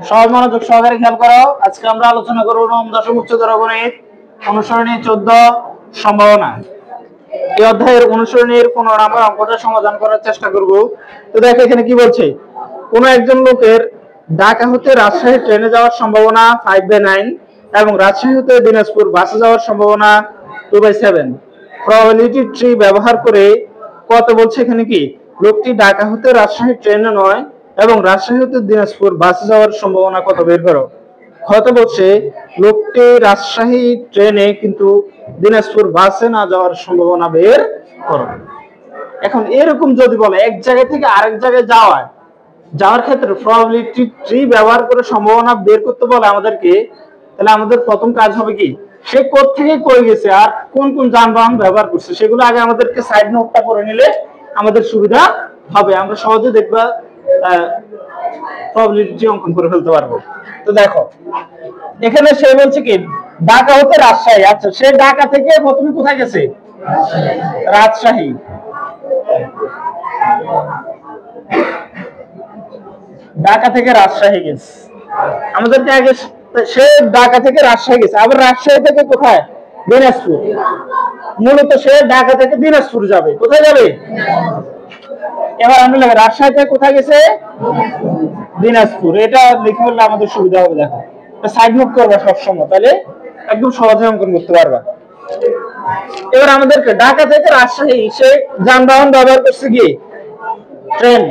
সবাই মনোযোগ সহকারে খেয়াল করো। আজকে আমরা আলোচনা করব নবম দশম উচ্চতর গণিত অনুসরণী 14 সম্ভাবনা। এই অধ্যায়ের অনুসরণীর 15 নম্বর অঙ্কটা সমাধান করার চেষ্টা করব। তো দেখো এখানে কি বলছে, কোন একজন লোকের ঢাকা হতে রাজশাহী ট্রেনে যাওয়ার সম্ভাবনা 5/9 এবং রাজশাহী হতে দিনাজপুর বাসে যাওয়ার সম্ভাবনা 2/7। প্রবাবিলিটি ট্রি ব্যবহার করে কত বলছে এখানে কি, লোকটি ঢাকা হতে রাজশাহী ট্রেনে নয় এবং রাজশাহী হতে দিনাজপুর বাসে যাওয়ার সম্ভাবনা কত বের করো। কত বলছে লোকটি রাজশাহী ট্রেনে কিন্তু দিনাজপুর বাসে না যাওয়ার সম্ভাবনা বের করো। এখন এরকম যদি বলে এক জায়গা থেকে আরেক জায়গায় যাওয়ার ক্ষেত্রে প্রবাবিলিটি ট্রি ব্যবহার করে সম্ভাবনা বের করতে বলে আমাদেরকে, তাহলে আমাদের প্রথম কাজ হবে কি, সে কোথা থেকে কই গেছে আর কোন কোন যানবাহন ব্যবহার করছে সেগুলো আগে আমাদেরকে সাইড নোটটা করে নিলে আমাদের সুবিধা হবে, আমরা সহজে দেখবা প্রবাবিলিটি অঙ্কন করে ফেলতে পারবো। তো দেখো এখানে সে বলছে কি ঢাকা হতে রাজশাহী। আচ্ছা, সে ঢাকা থেকে প্রথমে কোথায় গেছে, রাজশাহী। ঢাকা থেকে রাজশাহী গেছে, আমাদেরকে আগে সে ঢাকা থেকে রাজশাহী গেছে, আবার রাজশাহী থেকে কোথায়, দিনাজপুর। মূলত সে ঢাকা থেকে দিনাজপুর যাবে, কোথায় যাবে, এবার আমরা লিখি রাজশাহী থেকে কোথায় গেছে, দিনাজপুর। এটা লিখে বললে আমাদের সুবিধা হবে। দেখো সাইড নোট করবা সবসময়, তাহলে একদম সহজে অঙ্কন করতে পারবা। এবার আমাদেরকে ঢাকা থেকে রাজশাহী সে যানবাহন ব্যবহার করছে কি, ট্রেন।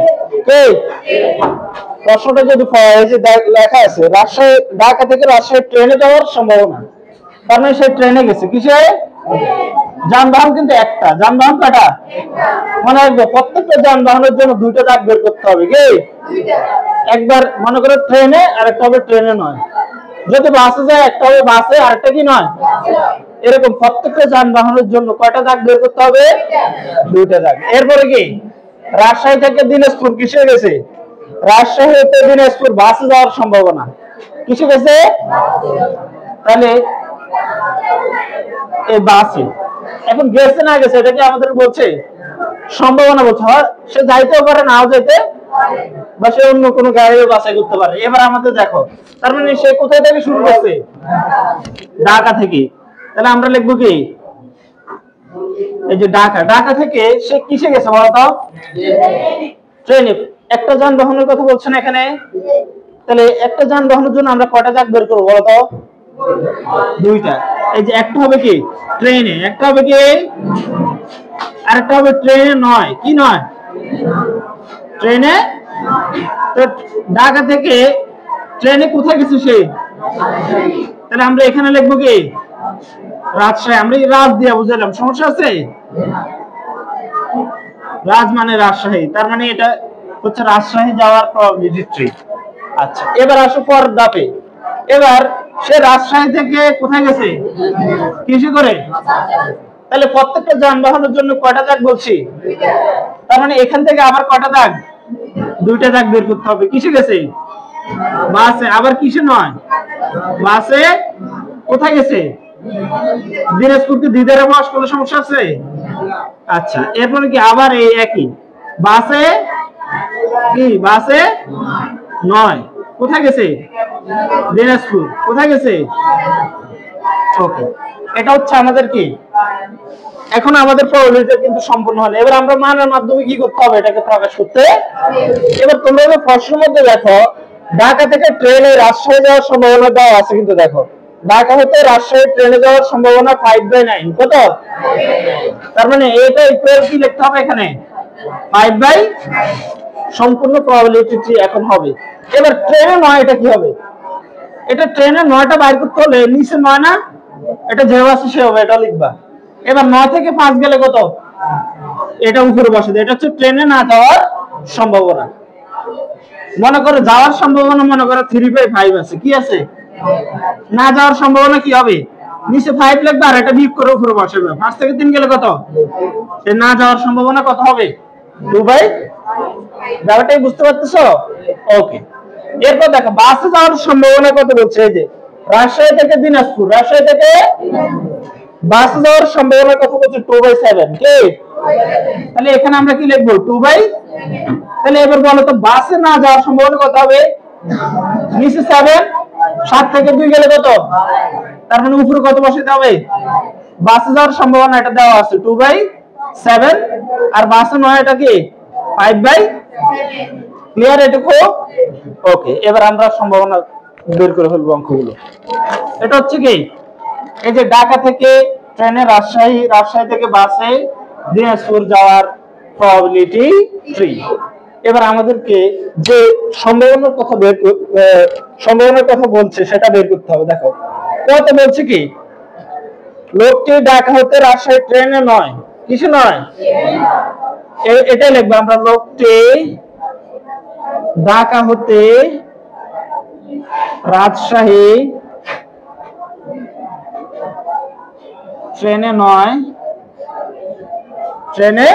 প্রশ্নটা যদি লেখা আছে রাজশাহী ঢাকা থেকে রাজশাহী ট্রেনে যাওয়ার সম্ভাবনা, তার মানে সে ট্রেনে গেছে কিসে, যানবাহন কিন্তু একটা, যানবাহন কয়টা, মনে রাখবে প্রত্যেকটা যানবাহনের জন্য দুইটা দাগ বের করতে হবে কি, একবার মনে করো ট্রেনে আর একটা হবে ট্রেনে নয়, যদি বাসে যায় একটা হবে বাসে আর একটা কি নয়, এরকম প্রত্যেকটা যানবাহনের জন্য কয়টা দাগ বের করতে হবে, দুইটা দাগ। এরপরে কি রাজশাহী থেকে দিনাজপুর কিসে গেছে, রাজশাহী থেকে দিনাজপুর বাসে যাওয়ার সম্ভাবনা কিসে গেছে, তাহলে এই বাসে। এখন গেছে না গেছে এটা কি আমাদের বলছে, সম্ভাবনা বলছে, হয় সে যাইতেও পারে নাও যেতে, বা সে অন্য কোনো গাড়িও বাছাই করতে পারে। এবার আমাদের দেখো তার মানে সে কোথায় থেকে শুরু করছে, ঢাকা থেকে, তাহলে আমরা লিখবো কি, এই যে ঢাকা থেকে সে কিসে গেছে বলতো, ট্রেনে। একটা যানবাহনের কথা বলছেন এখানে, তাহলে একটা যানবাহনের জন্য আমরা কয়টা দাগ বের করবো বলতো, দুইটা। এই যে একটা হবে কি ট্রেনে, একটা হবে কি, আরেকটা হবে ট্রেনে নয়, কি নয়, ট্রেনে। তো ঢাকা থেকে ট্রেনে কোথায় গেছে সে, তাহলে আমরা এখানে লিখবো কি রাজশাহী। আমরা রাজ দিয়ে বুঝালাম, সমস্যা আছে, রাজ মানে রাজশাহী, তার মানে এটা হচ্ছে রাজশাহী যাওয়ার প্রবাবিলিটি ট্রি। আচ্ছা, এবার আসো পরের ধাপে। এবার সে রাজশাহী থেকে কোথায় গেছে, কিসে করে, তাহলে প্রত্যেকটা যানবাহনের জন্য কয়টা দাগ বলছি, তার মানে এখান থেকে আবার কয়টা দাগ, দুইটা দাগ বের করতে হবে। কিসে গেছে, বাসে। আবার কিসে নয়, বাসে। কোথায় গেছে, দিনাজপুরকে দিদারে বস, কোনো সমস্যা আছে। আচ্ছা, এরপরে কি আবার এই একই বাসে, কি বাসে নয়, কোথায় গেছে, দিনাজপুর। কোথায় গেছে, ওকে। এটা হচ্ছে আমাদের কি, এখন আমাদের প্রবাবিলিটি কিন্তু সম্পূর্ণ হলো। এবার আমরা মানের মাধ্যমে কি করতে হবে, এটাকে প্রকাশ করতে। এবার তোমরা প্রশ্নের মধ্যে দেখো ঢাকা থেকে ট্রেনে রাজশাহী যাওয়ার সম্ভাবনা দেওয়া আছে, কিন্তু দেখো ঢাকা হতে রাজশাহী ট্রেনে যাওয়ার সম্ভাবনা 5/9, কত, তার মানে এটা ইকুয়াল কি লিখতে হবে এখানে 5/, সম্পূর্ণ প্রবাবিলিটি এখন হবে। এবার ট্রেনে নয়, এটা কি হবে, এটা ট্রেনে 9টা বাইর করতে হলে নিচে 9 না, এটা যেভাবে আছে সে হবে, এটা লিখবা। এবার 9 থেকে 5 গেলে কত, এটা উপরে বসে দেয়, এটা হচ্ছে ট্রেনে না যাওয়ার সম্ভাবনা। মনে করো যাওয়ার সম্ভাবনা, মনে করো 3/5 আছে, কি আছে, না যাওয়ার সম্ভাবনা কি হবে, নিচে 5 লিখবে আর এটা বিয়োগ করে উপরে বসাবে। 5 থেকে 3 গেলে কত, সে না যাওয়ার সম্ভাবনা কত হবে, 2/, ব্যাপারটাই বুঝতে পারতেছো, ওকে। এরপর দেখো বাসে যাওয়ার সম্ভাবনা কত বলছে, এই যে রাজশাহী থেকে দিনাজপুর, রাজশাহী থেকে বাসে যাওয়ার সম্ভাবনা কত বলছে, 2/7, কি, তাহলে এখানে আমরা কি লিখবো, 2/, তাহলে এবার বলো তো বাসে না যাওয়ার সম্ভাবনা কত হবে, নিচে 7, 7 থেকে 2 গেলে কত? তার মানে উপরে কত বসাতে হবে? বাসে যাওয়ার সম্ভাবনা এটা দেওয়া আছে 2/7, আর বাসে নয় এটা কি 5/7। ক্লিয়ার এটুকু? ওকে, এবার আমরা সম্ভাবনা বের করে ফেলবো অঙ্কগুলো। এটা হচ্ছে কি, এই যে ঢাকা থেকে ট্রেনে রাজশাহী, রাজশাহী থেকে বাসে দিনাজপুর যাওয়ার প্রবাবিলিটি 3। এবার আমাদেরকে যে সম্ভাবনার কথা বলছে সেটা বের করতে হবে। দেখো কত বলছে কি, লোকটি ঢাকা হতে রাজশাহী ট্রেনে নয়, কিছু নয়, এটাই লিখবো আমরা, লোকটি ঢাকা হতে রাজশাহী ট্রেনে নয়, ট্রেনে,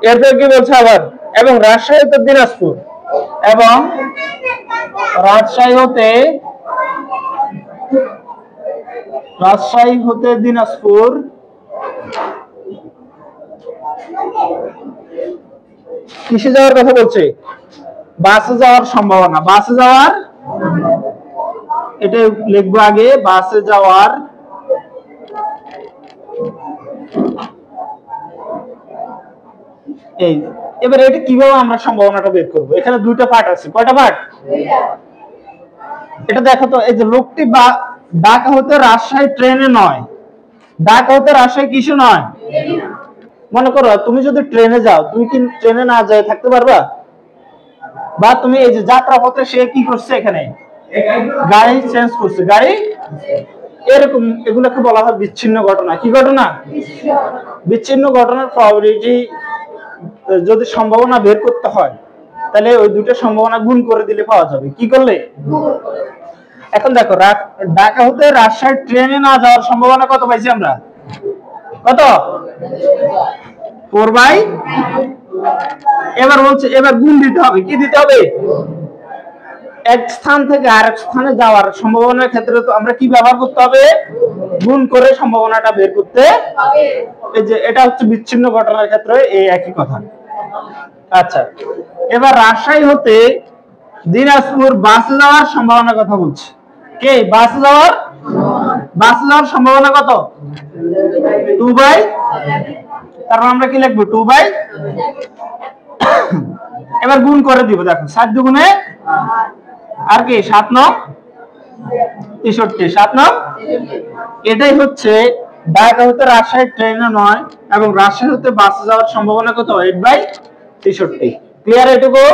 এরপর কি বলছে আবার, এবং রাজশাহী হতে দিনাজপুর, এবং রাজশাহী হতে দিনাজপুর কিসে যাওয়ার কথা বলছে? বাসে যাওয়ার সম্ভাবনা। বাসে যাওয়ার, এটা লিখবো আগে, বাসে যাওয়ার এই। এবার এটা কিভাবে আমরা সম্ভাবনাটা বের করব? এখানে দুইটা পার্ট আছে। কয়টা পার্ট? এটা দেখো তো, এই যে লোকটি ঢাকা হতে রাজশাহী ট্রেনে নয়, ঢাকা হতে রাজশাহী কিছু নয়। মনে করো তুমি যদি ট্রেনে যাও, তুমি কি ট্রেনে না যেয়ে থাকতে পারবা? বা তুমি এই যে যাত্রা পথে সে কি করছে, এখানে গাড়ি চেঞ্জ করছে, গাড়ি, এরকম, এগুলোকে বলা হয় বিচ্ছিন্ন ঘটনা। কি ঘটনা? বিচ্ছিন্ন ঘটনার প্রবাবিলিটি যদি সম্ভাবনা বের করতে হয়, তাহলে ওই দুটো সম্ভাবনা গুণ করে দিলে পাওয়া যাবে। কি করলে? এখন দেখো, ঢাকা হতে রাজশাহী ট্রেনে না যাওয়ার সম্ভাবনা কত পাইছি আমরা? কত? 4/। এবার বলছে, এবার গুণ দিতে হবে। কি দিতে হবে? এক স্থান থেকে আরেক স্থানে যাওয়ার সম্ভাবনার ক্ষেত্রে তো আমরা কি ব্যবহার করতে হবে? গুণ করে সম্ভাবনাটা বের করতে হবে। এই যে এটা হচ্ছে বিচ্ছিন্ন ঘটনার ক্ষেত্রে এই একই কথা। আচ্ছা, এবার রাজশাহী হতে দিনাজপুর বাসে যাওয়ার সম্ভাবনা কথা বলছে। কে? বাসে যাওয়ার সম্ভাবনা কত? 2/। তারপর আমরা কি লিখবো? 2/। এবার গুণ করে দিব। দেখো 7 দুগুণে আর কি 7 9 63, 7 9। এটাই হচ্ছে ঢাকা হতে রাজশাহী ট্রেনে নয় এবং রাজশাহী হতে বাসে যাওয়ার সম্ভাবনা কত? 8/63। ক্লিয়ার এটুকু?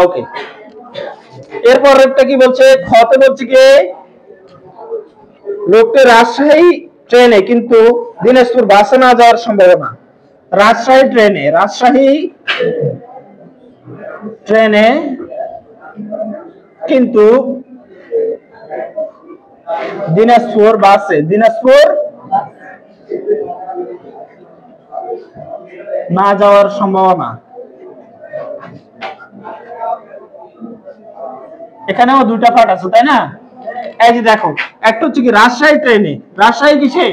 ওকে, এরপর একটা কি বলছে? খতে বলছে কি, লোকটি রাজশাহী ট্রেনে কিন্তু দিনাজপুর বাসে না যাওয়ার সম্ভাবনা। রাজশাহী ট্রেনে কিন্তু দিনাজপুর বাসে, দিনাজপুর না যাওয়ার সম্ভাবনা। এখানেও দুইটা পার্ট আছে, তাই না? এই যে দেখো, একটা হচ্ছে কি রাজশাহী ট্রেনে, রাজশাহী কিসে?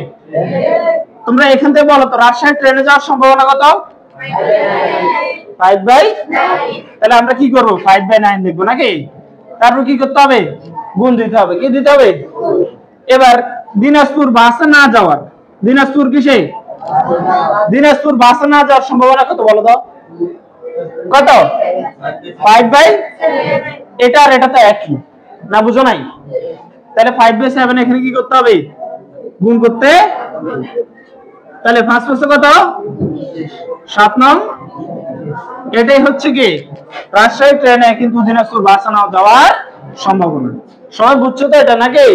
তোমরা এখান থেকে বলো তো, রাজশাহী ট্রেনে যাওয়ার সম্ভাবনা কত? 5/9। তাহলে আমরা কি করব? 5/9 লিখবো নাকি? তারপর কি করতে হবে? গুণ দিতে হবে। কি দিতে হবে? এবার দিনাজপুর বাসে না যাওয়ার, দিনাজপুর কিসে? দিনাজপুর বাসে না যাওয়ার সম্ভাবনা কত বলো তো? কত? 5/। এটা আর এটা তো একই না, বুঝো নাই? তাহলে 5/7 এখানে কি করতে হবে? গুণ করতে। তাহলে 5 5 কত? 7 9। এটাই হচ্ছে কি রাজশাহী ট্রেনে কিন্তু দিনাজপুর বাসে না যাওয়ার সম্ভাবনা। সবাই বুঝছো তো এটা নাকি?